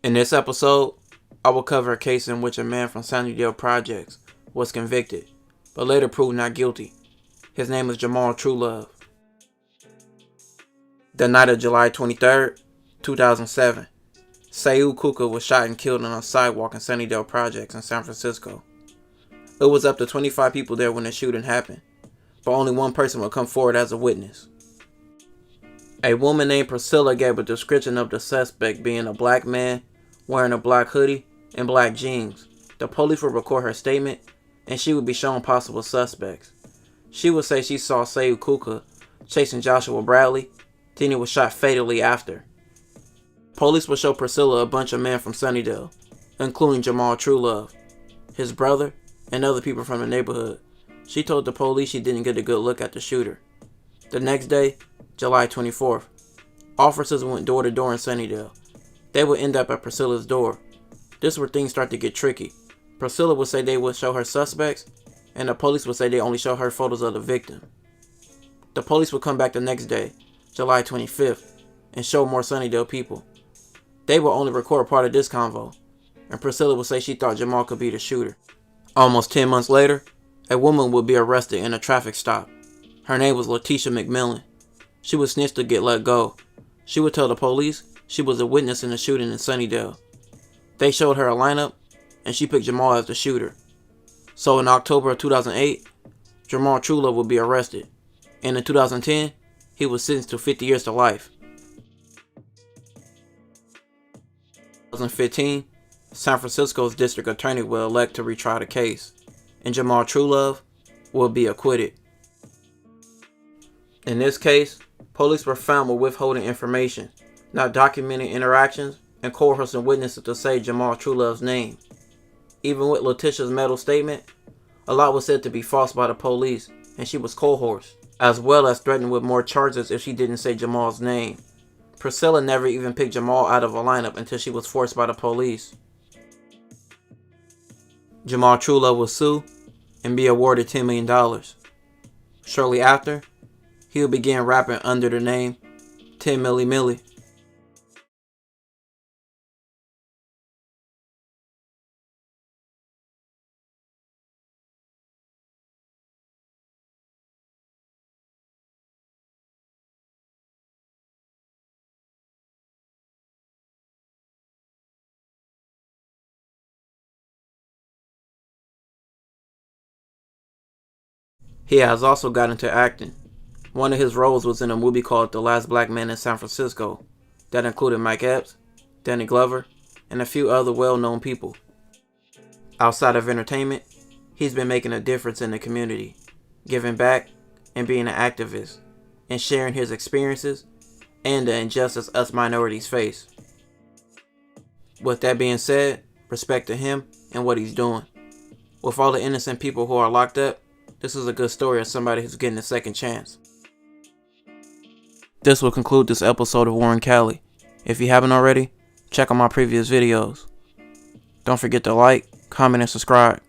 In this episode, I will cover a case in which a man from Sunnydale Projects was convicted, but later proved not guilty. His name is Jamal Truelove. The night of July 23rd, 2007, Sayul Kuka was shot and killed on a sidewalk in Sunnydale Projects in San Francisco. It was up to 25 people there when the shooting happened, but only one person would come forward as a witness. A woman named Priscilla gave a description of the suspect being a black man wearing a black hoodie and black jeans. The police would record her statement, and she would be shown possible suspects. She would say she saw Sayul Kuka chasing Joshua Bradley, then he was shot fatally after. Police would show Priscilla a bunch of men from Sunnydale, including Jamal Truelove, his brother, and other people from the neighborhood. She told the police she didn't get a good look at the shooter. The next day, July 24th, officers went door to door in Sunnydale. They would end up at Priscilla's door. This is where things start to get tricky. Priscilla would say they would show her suspects, and the police would say they only show her photos of the victim. The police would come back the next day, July 25th, and show more Sunnydale people. They would only record part of this convo, and Priscilla would say she thought Jamal could be the shooter. Almost 10 months later, a woman would be arrested in a traffic stop. Her name was Letitia McMillan. She would snitch to get let go. She would tell the police she was a witness in the shooting in Sunnydale. They showed her a lineup, and she picked Jamal as the shooter. So in October of 2008, Jamal Truelove would be arrested, and in 2010, he was sentenced to 50 years to life. In 2015, San Francisco's district attorney will elect to retry the case, and Jamal Truelove will be acquitted. In this case, police were found with withholding information, not documenting interactions, and coercing witnesses to say Jamal Truelove's name. Even with Letitia's metal statement, a lot was said to be false by the police, and she was coerced, as well as threatened with more charges if she didn't say Jamal's name. Priscilla never even picked Jamal out of a lineup until she was forced by the police. Jamal Truelove will sue and be awarded $10 million. Shortly after, he will begin rapping under the name 10 Milli Milli. He has also got into acting. One of his roles was in a movie called The Last Black Man in San Francisco that included Mike Epps, Danny Glover, and a few other well-known people. Outside of entertainment, he's been making a difference in the community, giving back and being an activist, and sharing his experiences and the injustice us minorities face. With that being said, respect to him and what he's doing. With all the innocent people who are locked up, this is a good story of somebody who's getting a second chance. This will conclude this episode of Warren Cali. If you haven't already, check out my previous videos. Don't forget to like, comment, and subscribe.